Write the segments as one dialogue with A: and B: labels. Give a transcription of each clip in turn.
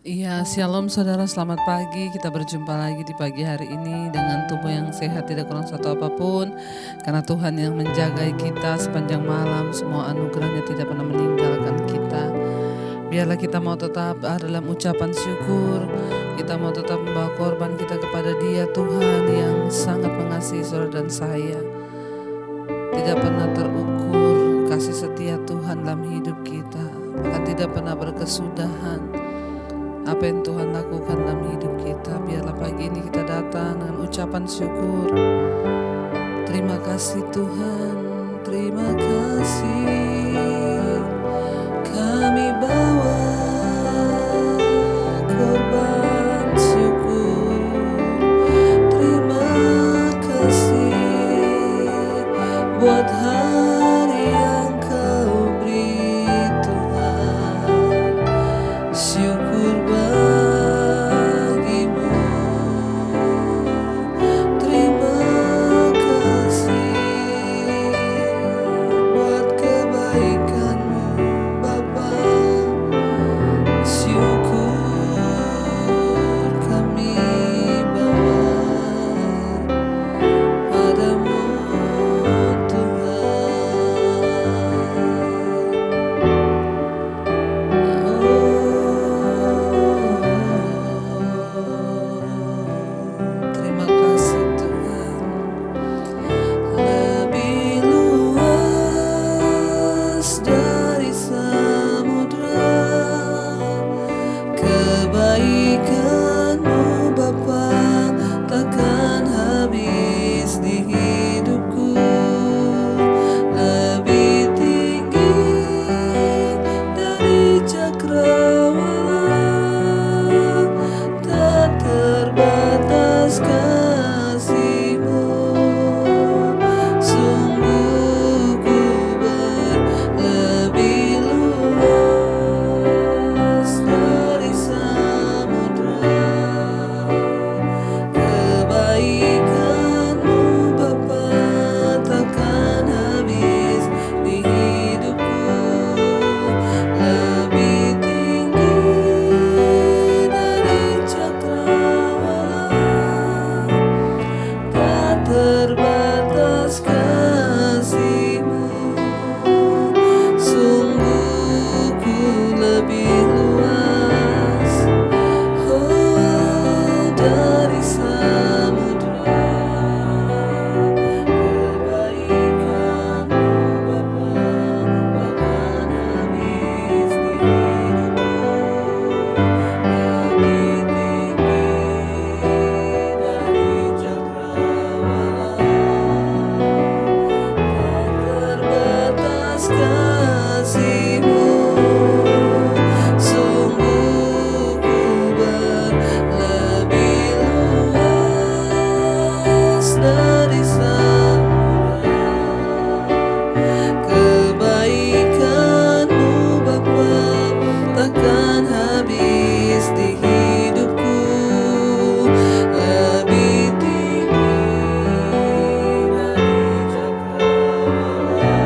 A: Iya, shalom saudara, selamat pagi. Kita berjumpa lagi di pagi hari ini dengan tubuh yang sehat, tidak kurang satu apapun. Karena Tuhan yang menjaga kita sepanjang malam, semua anugerahnya tidak pernah meninggalkan kita. Biarlah kita mau tetap dalam ucapan syukur, kita mau tetap membawa korban kita kepada Dia, Tuhan yang sangat mengasihi saudara dan saya. Tidak pernah terukur kasih setia Tuhan dalam hidup kita, bahkan tidak pernah berkesudahan apa yang Tuhan lakukan dalam hidup kita. Biarlah pagi ini kita datang dengan ucapan syukur. Terima kasih Tuhan, terima kasih. Kami bawa korban syukur. Terima kasih buat hari yang Kau beri Tuhan. Syukur bagimu. Terima kasih buat kebaikan-Mu Bapa. Syukur kami bawa padamu Terima kasih Tuhan. Lebih luas dari samudra kebaikan-Mu Bapa, takkan habis di hidupku. Lebih tinggi dari cakrawala, tak terbatas kasih-Mu. Sungguh ku berlebih luas dari samudra. Kebaikan-Mu Bapa, takkan habis di hidupku. Lebih tinggi dari cakrawala, tak terbatas kasih-Mu. Sungguh ku lebih luas, oh, dari samudra. Kebaikan-Mu Bapa, takkan habis di hidupku. Lebih tinggi dari cakrawala, tak terbatas kasih-Mu. Sungguh ku berlebih luas dari samudra. Kebaikan-Mu Bapa, takkan habis di hidupku. Lebih tinggi dari cakrawala,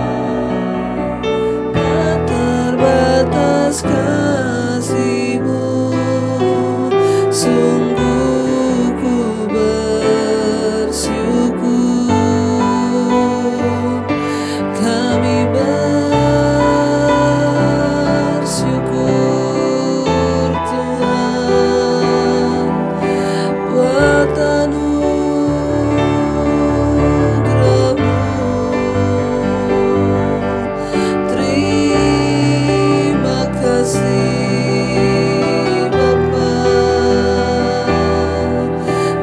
A: tak terbatas kasih-Mu. Sungguh ku bersyukur. Kami bersyukur Tuhan buat anugerah-Mu. Terima kasih Bapa,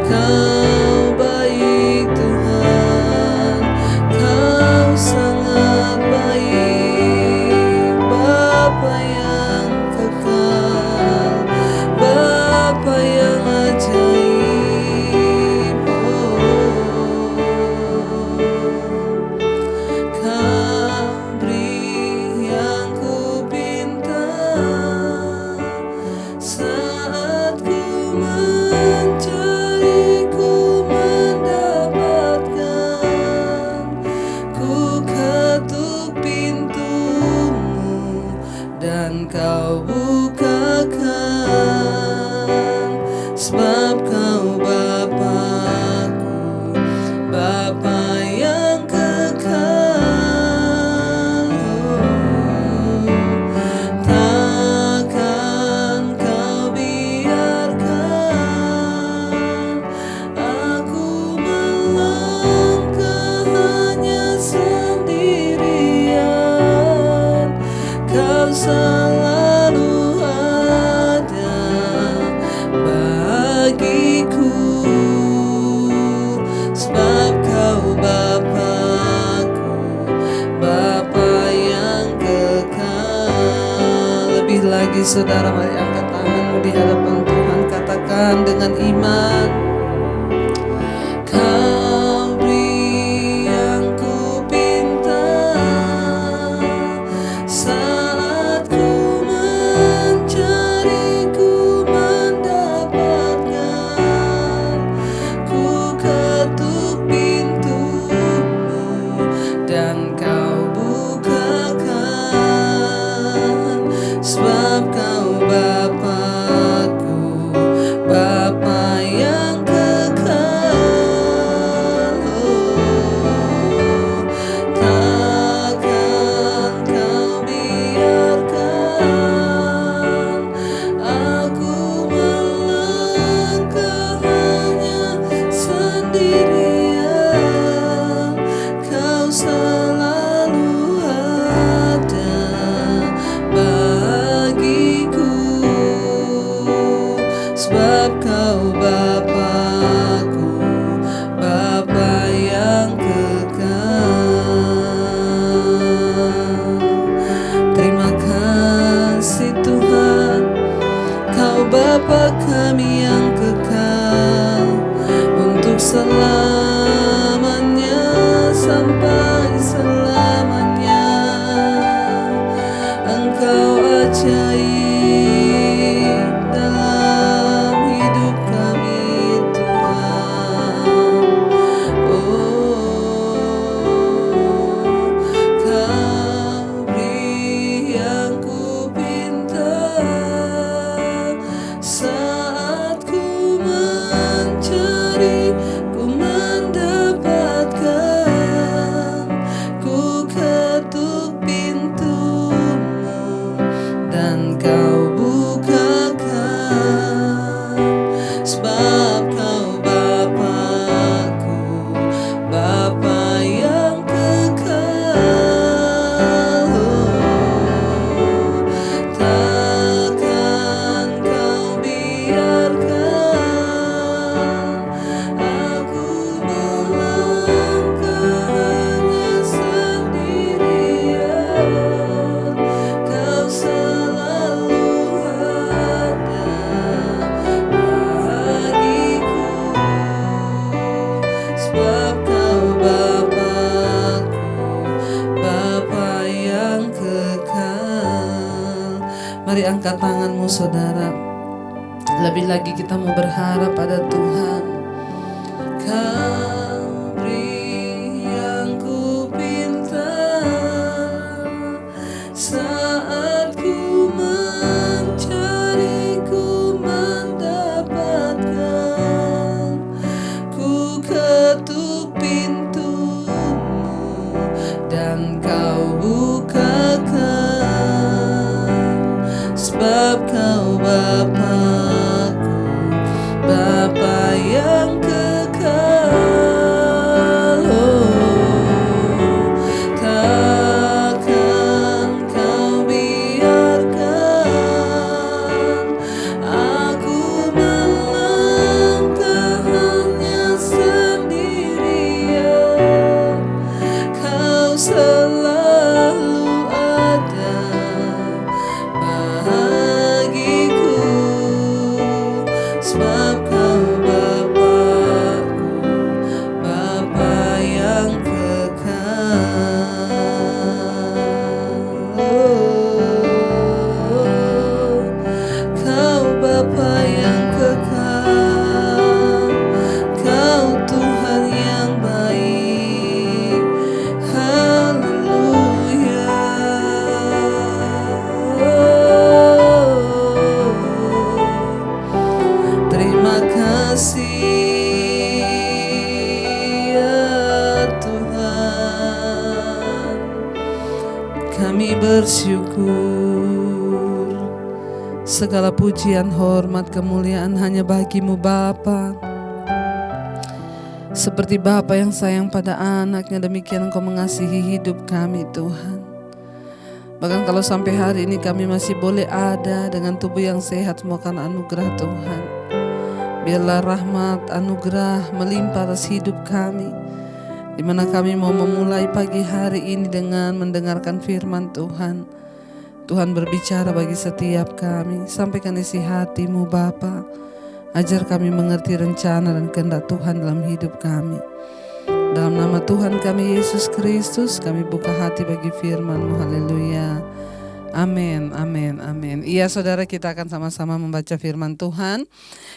A: Kau baik Tuhan, Kau sangat baik. Bapa yang kekal, Bapa yang ajaib. Kau beri yang ku pinta saat ku mencari, ku mendapatkan. Ku ketuk pintu-Mu dan Kau bukakan. selalu ada bagiku, sebab Kau Bapa-Ku, Bapa yang kekal. Lebih lagi saudara, mari angkat tanganmu di hadapan Tuhan, katakan dengan iman, Kau beri yang ku pinta, saat ku mencari, ku mendapatkan, ku ketuk pintumu dan Kau bukakan, sebab Kau Bapa-Ku, Bapa yang kekal. Takkan Kau biarkan aku melangkah hanya sendirian. Kau selalu ada bagiku, sebab Kau Bapa-Ku, Bapa yang kekal. Terima kasih Tuhan, Kau Bapa kami yang kekal, untuk selamanya sampai selamanya. Engkau ajaib dalam hidup kami Tuhan. Oh, Kau beri yang ku pinta, saat ku mencari, ku mendapatkan, ku ketuk pintumu dan Kau bukakan, sebab Kau Bapa-Ku, Bapa yang kekal. Takkan Kau biarkan aku melangkah hanya sendirian. Kau selalu ada bagiku, sebab Kau Bapa-Ku, Bapa yang kekal. Mari angkat tanganmu saudara, lebih lagi kita mau berharap pada Tuhan. Kau beri yang ku pinta, saat ku mencari, ku mendapatkan, ku ketuk pintumu dan Kau bukakan, sebab Kau Bapa-Ku, Bapa yang kekal. Takkan Kau biarkan aku melangkah hanya sendirian. Kau selalu ada bagiku, sebab Kau Bapa-Ku, Bapa yang kekal. Kau Bapa yang kekal, Kau Tuhan yang baik. Haleluya. Terima kasih ya Tuhan, kami bersyukur. Segala pujian, hormat, kemuliaan hanya bagi-Mu Bapa. Seperti Bapa yang sayang pada anaknya, demikian Engkau mengasihi hidup kami Tuhan. Bahkan kalau sampai hari ini kami masih boleh ada dengan tubuh yang sehat, semua karena anugerah Tuhan. Biarlah rahmat anugerah melimpah atas hidup kami, di mana kami mau memulai pagi hari ini dengan mendengarkan firman Tuhan. Tuhan berbicara bagi setiap kami. Sampaikan isi hati-Mu Bapa. Ajar kami mengerti rencana dan kehendak Tuhan dalam hidup kami. Dalam nama Tuhan kami Yesus Kristus, kami buka hati bagi firman-Mu. Haleluya. Amin, amin, amin. Iya saudara, kita akan sama-sama membaca firman Tuhan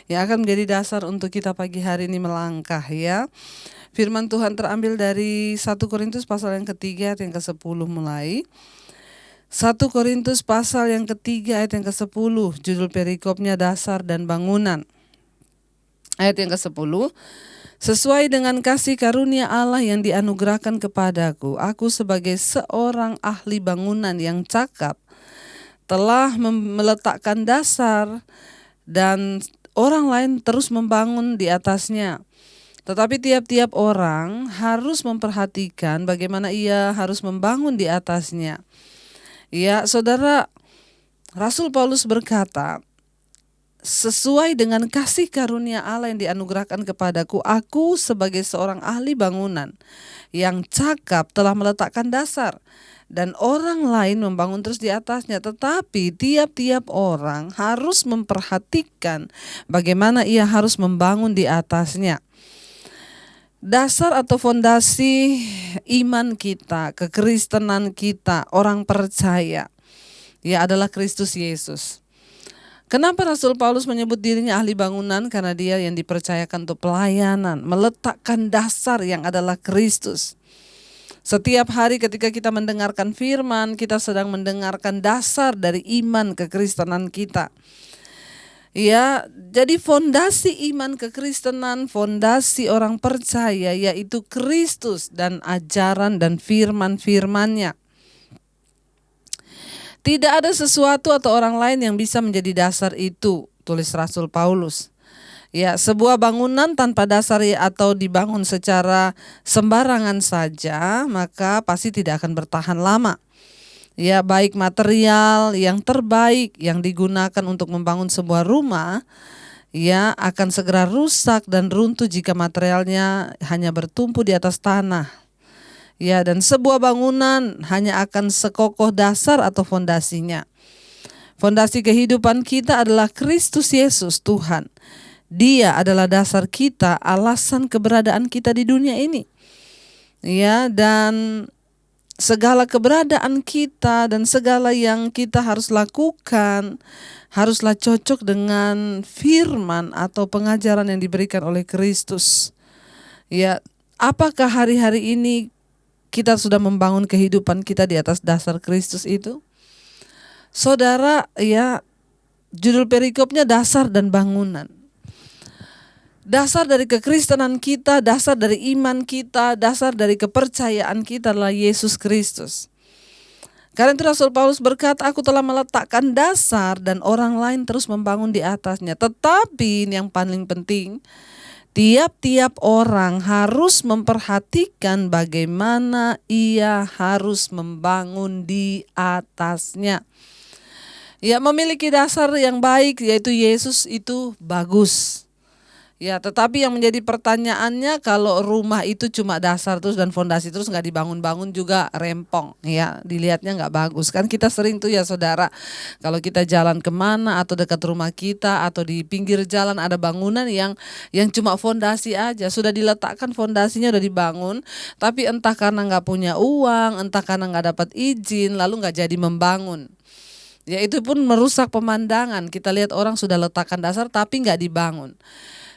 A: yang akan menjadi dasar untuk kita pagi hari ini melangkah ya. Firman Tuhan terambil dari 1 Korintus pasal yang ketiga ayat yang ke-10 mulai. 1 Korintus pasal yang ketiga ayat yang ke-10, judul perikopnya dasar dan bangunan. Ayat yang ke-10, sesuai dengan kasih karunia Allah yang dianugerahkan kepadaku, aku sebagai seorang ahli bangunan yang cakap, telah meletakkan dasar dan orang lain terus membangun di atasnya. Tetapi tiap-tiap orang harus memperhatikan bagaimana ia harus membangun di atasnya. Ya, saudara, Rasul Paulus berkata, sesuai dengan kasih karunia Allah yang dianugerahkan kepadaku, aku sebagai seorang ahli bangunan yang cakap telah meletakkan dasar dan orang lain membangun terus di atasnya. Tetapi tiap-tiap orang harus memperhatikan bagaimana ia harus membangun di atasnya. Dasar atau fondasi iman kita, kekristenan kita, orang percaya, ya adalah Kristus Yesus. Kenapa Rasul Paulus menyebut dirinya ahli bangunan? Karena dia yang dipercayakan untuk pelayanan, meletakkan dasar yang adalah Kristus. Setiap hari ketika kita mendengarkan firman, kita sedang mendengarkan dasar dari iman kekristenan kita. Ya, jadi fondasi iman kekristenan, fondasi orang percaya yaitu Kristus dan ajaran dan firman-firmannya. Tidak ada sesuatu atau orang lain yang bisa menjadi dasar itu, tulis Rasul Paulus. Ya, sebuah bangunan tanpa dasar atau dibangun secara sembarangan saja, maka pasti tidak akan bertahan lama. Ya, baik material yang terbaik yang digunakan untuk membangun sebuah rumah, ya akan segera rusak dan runtuh jika materialnya hanya bertumpu di atas tanah. Ya, dan sebuah bangunan hanya akan sekokoh dasar atau fondasinya. Fondasi kehidupan kita adalah Kristus Yesus Tuhan. Dia adalah dasar kita, alasan keberadaan kita di dunia ini. Ya, dan segala keberadaan kita dan segala yang kita harus lakukan haruslah cocok dengan firman atau pengajaran yang diberikan oleh Kristus. Ya, apakah hari-hari ini kita sudah membangun kehidupan kita di atas dasar Kristus itu? Saudara, ya, judul perikopnya dasar dan bangunan. Dasar dari kekristenan kita, dasar dari iman kita, dasar dari kepercayaan kita adalah Yesus Kristus. Karena itu Rasul Paulus berkata, aku telah meletakkan dasar dan orang lain terus membangun di atasnya. Tetapi yang paling penting, tiap-tiap orang harus memperhatikan bagaimana ia harus membangun di atasnya. Ya, memiliki dasar yang baik yaitu Yesus itu bagus. Ya, tetapi yang menjadi pertanyaannya, kalau rumah itu cuma dasar terus dan fondasi terus nggak dibangun-bangun juga rempong, ya dilihatnya nggak bagus. Kan kita sering tuh ya saudara, kalau kita jalan kemana atau dekat rumah kita atau di pinggir jalan ada bangunan yang cuma fondasi aja, sudah diletakkan fondasinya udah dibangun, tapi entah karena nggak punya uang, entah karena nggak dapat izin, lalu nggak jadi membangun. Ya, itu pun merusak pemandangan. Kita lihat orang sudah letakkan dasar tapi nggak dibangun.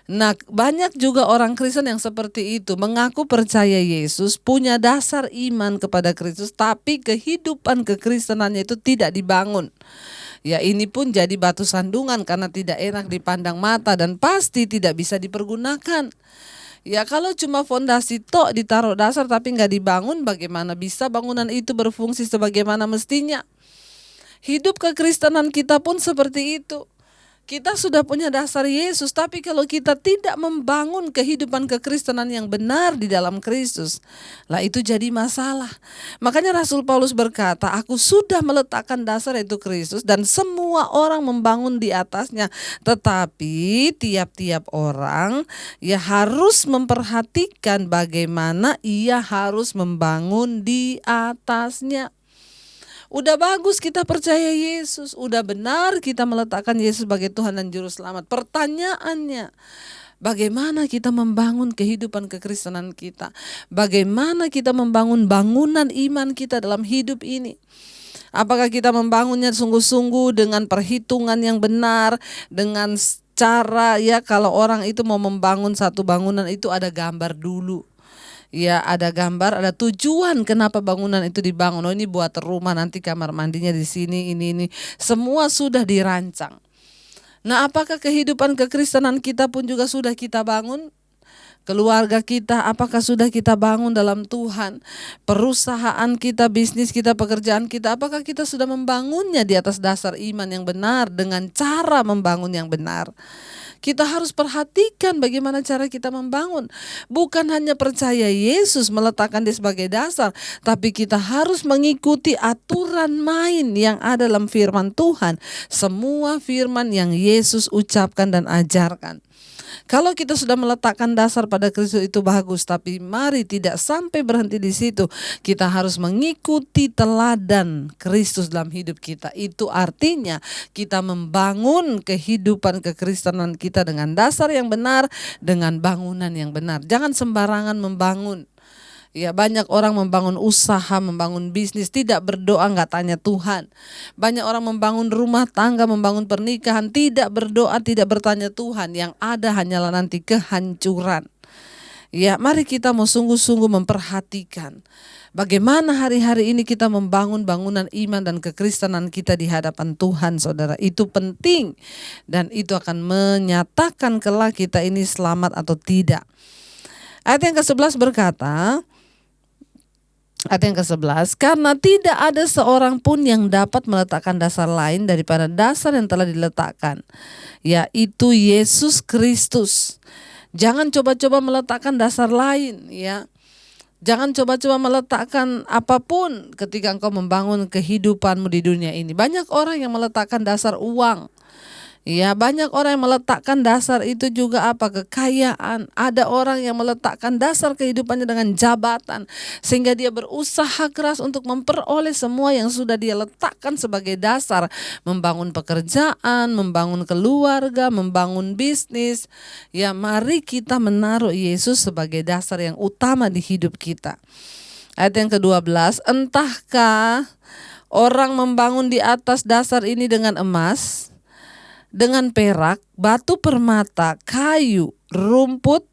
A: Nah, banyak juga orang Kristen yang seperti itu, mengaku percaya Yesus, punya dasar iman kepada Kristus, tapi kehidupan kekristenannya itu tidak dibangun. Ya, ini pun jadi batu sandungan karena tidak enak dipandang mata dan pasti tidak bisa dipergunakan. Ya, kalau cuma fondasi tok ditaruh dasar tapi nggak dibangun, bagaimana bisa bangunan itu berfungsi sebagaimana mestinya? Hidup kekristenan kita pun seperti itu. Kita sudah punya dasar Yesus, tapi kalau kita tidak membangun kehidupan kekristenan yang benar di dalam Kristus, lah itu jadi masalah. Makanya Rasul Paulus berkata, aku sudah meletakkan dasar yaitu Kristus dan semua orang membangun di atasnya. Tetapi tiap-tiap orang ya harus memperhatikan bagaimana ia harus membangun di atasnya. Udah bagus kita percaya Yesus, udah benar kita meletakkan Yesus sebagai Tuhan dan Juru Selamat. Pertanyaannya, bagaimana kita membangun kehidupan kekristenan kita? Bagaimana kita membangun bangunan iman kita dalam hidup ini? Apakah kita membangunnya sungguh-sungguh dengan perhitungan yang benar, dengan cara ya kalau orang itu mau membangun satu bangunan itu ada gambar dulu. Ya ada gambar, ada tujuan kenapa bangunan itu dibangun. Oh ini buat rumah, nanti kamar mandinya di sini, ini. Semua sudah dirancang. Nah apakah kehidupan kekristenan kita pun juga sudah kita bangun? Keluarga kita apakah sudah kita bangun dalam Tuhan? Perusahaan kita, bisnis kita, pekerjaan kita, apakah kita sudah membangunnya di atas dasar iman yang benar dengan cara membangun yang benar? Kita harus perhatikan bagaimana cara kita membangun. Bukan hanya percaya Yesus meletakkan dia sebagai dasar, tapi kita harus mengikuti aturan main yang ada dalam firman Tuhan. Semua firman yang Yesus ucapkan dan ajarkan. Kalau kita sudah meletakkan dasar pada Kristus itu bagus, tapi mari tidak sampai berhenti di situ. Kita harus mengikuti teladan Kristus dalam hidup kita. Itu artinya kita membangun kehidupan kekristenan kita dengan dasar yang benar, dengan bangunan yang benar. Jangan sembarangan membangun. Ya banyak orang membangun usaha, membangun bisnis, tidak berdoa, nggak tanya Tuhan. Banyak orang membangun rumah tangga, membangun pernikahan, tidak berdoa, tidak bertanya Tuhan. Yang ada hanyalah nanti kehancuran. Ya mari kita mau sungguh-sungguh memperhatikan bagaimana hari-hari ini kita membangun bangunan iman dan kekristenan kita di hadapan Tuhan, saudara. Itu penting dan itu akan menyatakan kelak kita ini selamat atau tidak. Ayat yang ke-11 berkata, ayat yang ke-11, karena tidak ada seorang pun yang dapat meletakkan dasar lain daripada dasar yang telah diletakkan, yaitu Yesus Kristus. Jangan coba-coba meletakkan dasar lain, ya. Jangan coba-coba meletakkan apapun ketika engkau membangun kehidupanmu di dunia ini. Banyak orang yang meletakkan dasar uang. Ya, banyak orang yang meletakkan dasar itu juga apa? Kekayaan. Ada orang yang meletakkan dasar kehidupannya dengan jabatan, sehingga dia berusaha keras untuk memperoleh semua yang sudah dia letakkan sebagai dasar. Membangun pekerjaan, membangun keluarga, membangun bisnis. Ya, mari kita menaruh Yesus sebagai dasar yang utama di hidup kita. Ayat yang ke-12, entahkah orang membangun di atas dasar ini dengan emas, dengan perak, batu permata, kayu, rumput,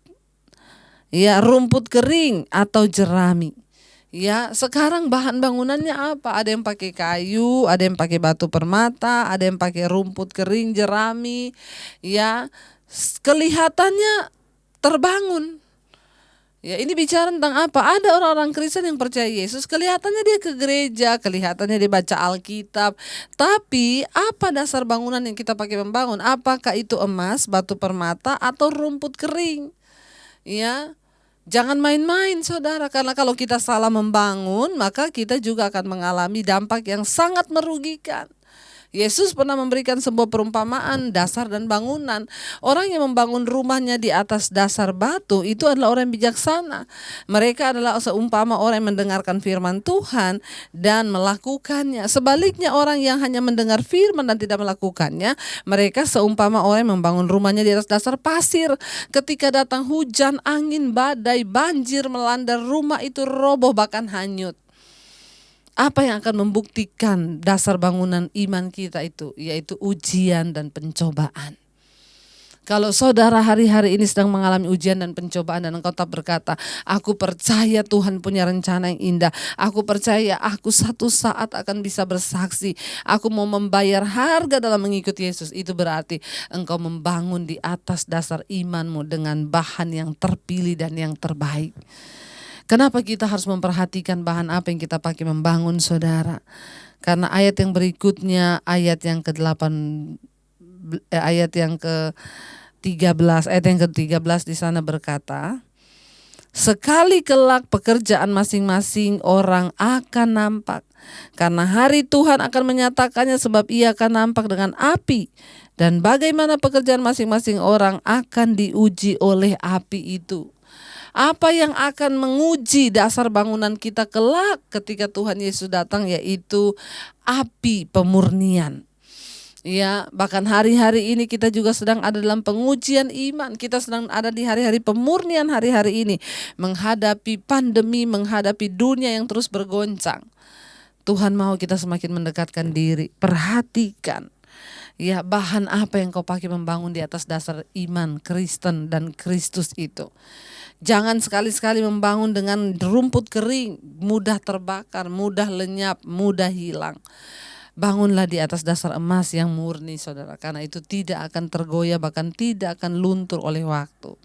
A: ya rumput kering atau jerami. Ya, sekarang bahan bangunannya apa? Ada yang pakai kayu, ada yang pakai batu permata, ada yang pakai rumput kering, jerami. Ya, kelihatannya terbangun. Ya, ini bicara tentang apa? Ada orang-orang Kristen yang percaya Yesus, kelihatannya dia ke gereja, kelihatannya dia baca Alkitab. Tapi apa dasar bangunan yang kita pakai membangun? Apakah itu emas, batu permata, atau rumput kering? Ya, jangan main-main saudara, karena kalau kita salah membangun, maka kita juga akan mengalami dampak yang sangat merugikan. Yesus pernah memberikan sebuah perumpamaan dasar dan bangunan. Orang yang membangun rumahnya di atas dasar batu itu adalah orang yang bijaksana. Mereka adalah seumpama orang yang mendengarkan firman Tuhan dan melakukannya. Sebaliknya orang yang hanya mendengar firman dan tidak melakukannya, mereka seumpama orang yang membangun rumahnya di atas dasar pasir. Ketika datang hujan, angin, badai, banjir melanda, rumah itu roboh bahkan hanyut. Apa yang akan membuktikan dasar bangunan iman kita itu? Yaitu ujian dan pencobaan. Kalau saudara hari-hari ini sedang mengalami ujian dan pencobaan dan engkau tetap berkata, aku percaya Tuhan punya rencana yang indah. Aku percaya aku satu saat akan bisa bersaksi. Aku mau membayar harga dalam mengikuti Yesus. Itu berarti engkau membangun di atas dasar imanmu dengan bahan yang terpilih dan yang terbaik. Kenapa kita harus memperhatikan bahan apa yang kita pakai membangun, saudara? Karena ayat yang berikutnya, ayat yang ke-18 ayat yang ke-13, ayat yang ke-13 di sana berkata, sekali kelak pekerjaan masing-masing orang akan nampak, karena hari Tuhan akan menyatakannya, sebab ia akan nampak dengan api, dan bagaimana pekerjaan masing-masing orang akan diuji oleh api itu. Apa yang akan menguji dasar bangunan kita kelak ketika Tuhan Yesus datang, yaitu api pemurnian. Ya, bahkan hari-hari ini kita juga sedang ada dalam pengujian iman. Kita sedang ada di hari-hari pemurnian hari-hari ini, menghadapi pandemi, menghadapi dunia yang terus bergoncang. Tuhan mau kita semakin mendekatkan diri. Perhatikan, ya, bahan apa yang kau pakai membangun di atas dasar iman Kristen dan Kristus itu. Jangan sekali-sekali membangun dengan rumput kering, mudah terbakar, mudah lenyap, mudah hilang. Bangunlah di atas dasar emas yang murni, saudara, karena itu tidak akan tergoyah, bahkan tidak akan luntur oleh waktu.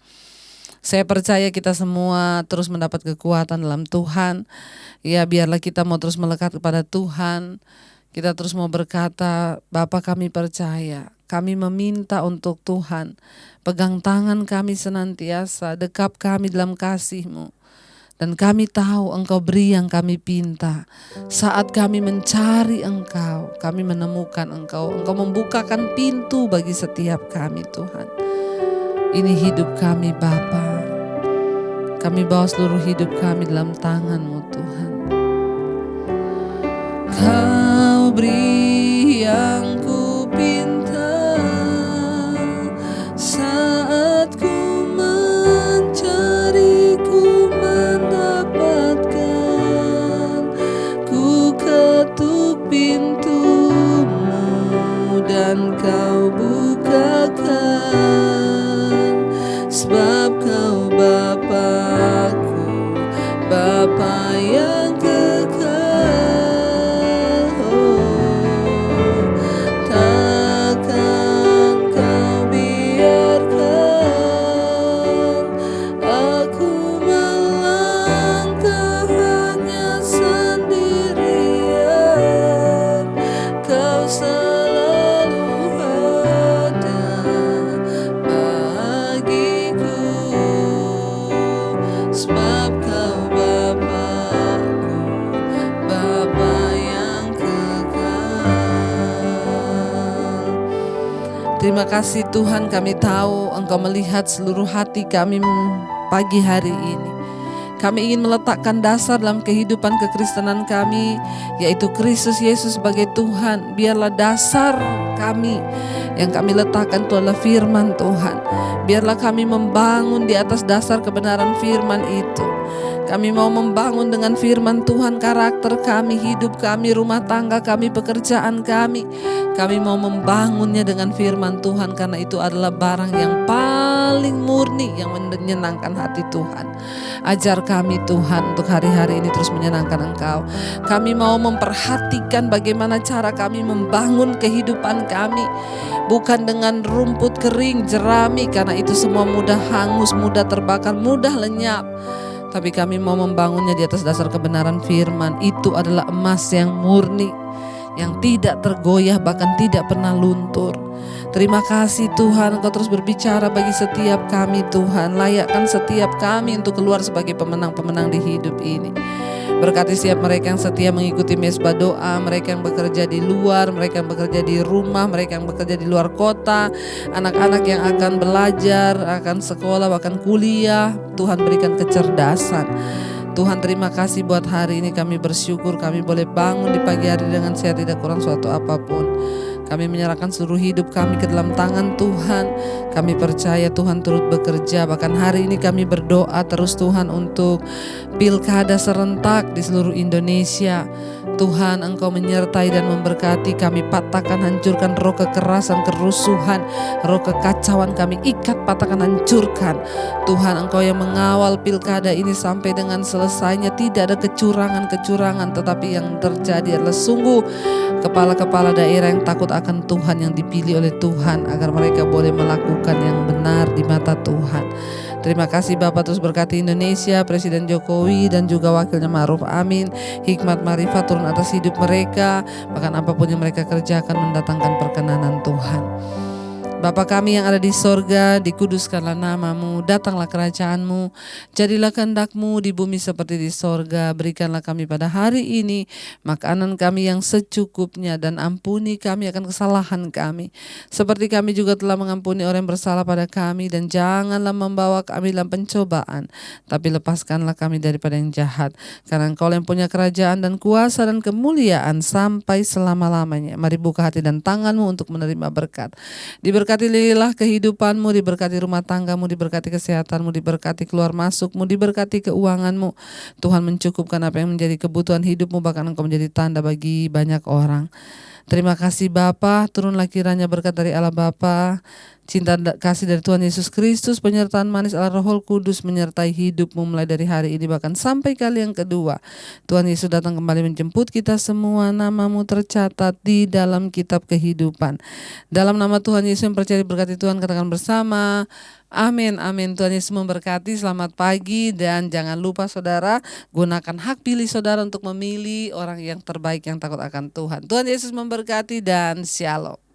A: Saya percaya kita semua terus mendapat kekuatan dalam Tuhan. Ya, biarlah kita mau terus melekat kepada Tuhan. Kita terus mau berkata, Bapa, kami percaya, kami meminta untuk Tuhan, pegang tangan kami senantiasa, dekap kami dalam kasih-Mu. Dan kami tahu Engkau beri yang kami pinta. Saat kami mencari Engkau, kami menemukan Engkau. Engkau membukakan pintu bagi setiap kami, Tuhan. Ini hidup kami, Bapa. Kami bawa seluruh hidup kami dalam tangan-Mu, Tuhan. Kau beri yang ku pinta saat ku mencari, ku mendapatkan. Ku ketuk pintu-Mu dan Kau bukakan, sebab Kau Bapa-Ku, Bapa yang kekal. Terima kasih Tuhan, kami tahu Engkau melihat seluruh hati kami pagi hari ini. Kami ingin meletakkan dasar dalam kehidupan kekristenan kami, yaitu Kristus Yesus sebagai Tuhan. Biarlah dasar kami yang kami letakkan itu adalah firman Tuhan. Biarlah kami membangun di atas dasar kebenaran firman itu. Kami mau membangun dengan firman Tuhan karakter kami, hidup kami, rumah tangga kami, pekerjaan kami. Kami mau membangunnya dengan firman Tuhan, karena itu adalah barang yang paling murni yang menyenangkan hati Tuhan. Ajar kami Tuhan untuk hari-hari ini terus menyenangkan Engkau. Kami mau memperhatikan bagaimana cara kami membangun kehidupan kami, bukan dengan rumput kering, jerami, karena itu semua mudah hangus, mudah terbakar, mudah lenyap. Tapi kami mau membangunnya di atas dasar kebenaran firman. Itu adalah emas yang murni, yang tidak tergoyah, bahkan tidak pernah luntur. Terima kasih Tuhan, Engkau terus berbicara bagi setiap kami Tuhan. Layakkan setiap kami untuk keluar sebagai pemenang-pemenang di hidup ini. Berkati setiap mereka yang setia mengikuti mesbah doa, mereka yang bekerja di luar, mereka yang bekerja di rumah, mereka yang bekerja di luar kota, anak-anak yang akan belajar, akan sekolah, bahkan kuliah. Tuhan berikan kecerdasan. Tuhan, terima kasih buat hari ini, kami bersyukur kami boleh bangun di pagi hari dengan sehat, tidak kurang suatu apapun. Kami menyerahkan seluruh hidup kami ke dalam tangan Tuhan. Kami percaya Tuhan turut bekerja. Bahkan hari ini kami berdoa terus Tuhan untuk pilkada serentak di seluruh Indonesia. Tuhan, Engkau menyertai dan memberkati. Kami patahkan, hancurkan roh kekerasan, kerusuhan, roh kekacauan, kami ikat, patahkan, hancurkan. Tuhan, Engkau yang mengawal pilkada ini sampai dengan selesainya. Tidak ada kecurangan-kecurangan, tetapi yang terjadi adalah sungguh kepala-kepala daerah yang takut akan Tuhan, yang dipilih oleh Tuhan agar mereka boleh melakukan yang benar di mata Tuhan. Terima kasih Bapak, terus berkati Indonesia, Presiden Jokowi dan juga wakilnya Ma'ruf Amin. Hikmat marifat turun atas hidup mereka, bahkan apapun yang mereka kerjakan mendatangkan perkenanan Tuhan. Bapa kami yang ada di sorga, dikuduskanlah namamu, datanglah kerajaanmu, jadilah kehendak-mu di bumi seperti di sorga. Berikanlah kami pada hari ini makanan kami yang secukupnya, dan ampuni kami akan kesalahan kami, seperti kami juga telah mengampuni orang yang bersalah pada kami. Dan janganlah membawa kami dalam pencobaan, tapi lepaskanlah kami daripada yang jahat. Karena Engkau yang punya kerajaan dan kuasa dan kemuliaan sampai selama-lamanya. Mari buka hati dan tanganmu untuk menerima berkat. Diberkatilah kehidupanmu, diberkati rumah tanggamu, diberkati kesehatanmu, diberkati keluar masukmu, diberkati keuanganmu. Tuhan mencukupkan apa yang menjadi kebutuhan hidupmu, bahkan Engkau menjadi tanda bagi banyak orang. Terima kasih Bapa, turunlah kiranya berkat dari Allah Bapa, cinta kasih dari Tuhan Yesus Kristus, penyertaan manis Allah Roh Kudus menyertai hidupmu mulai dari hari ini bahkan sampai kali yang kedua. Tuhan Yesus datang kembali menjemput kita semua, namamu tercatat di dalam kitab kehidupan. Dalam nama Tuhan Yesus yang percaya diberkati Tuhan, katakan bersama, amin, amin. Tuhan Yesus memberkati, selamat pagi, dan jangan lupa saudara, gunakan hak pilih saudara untuk memilih orang yang terbaik yang takut akan Tuhan. Tuhan Yesus memberkati dan shalom.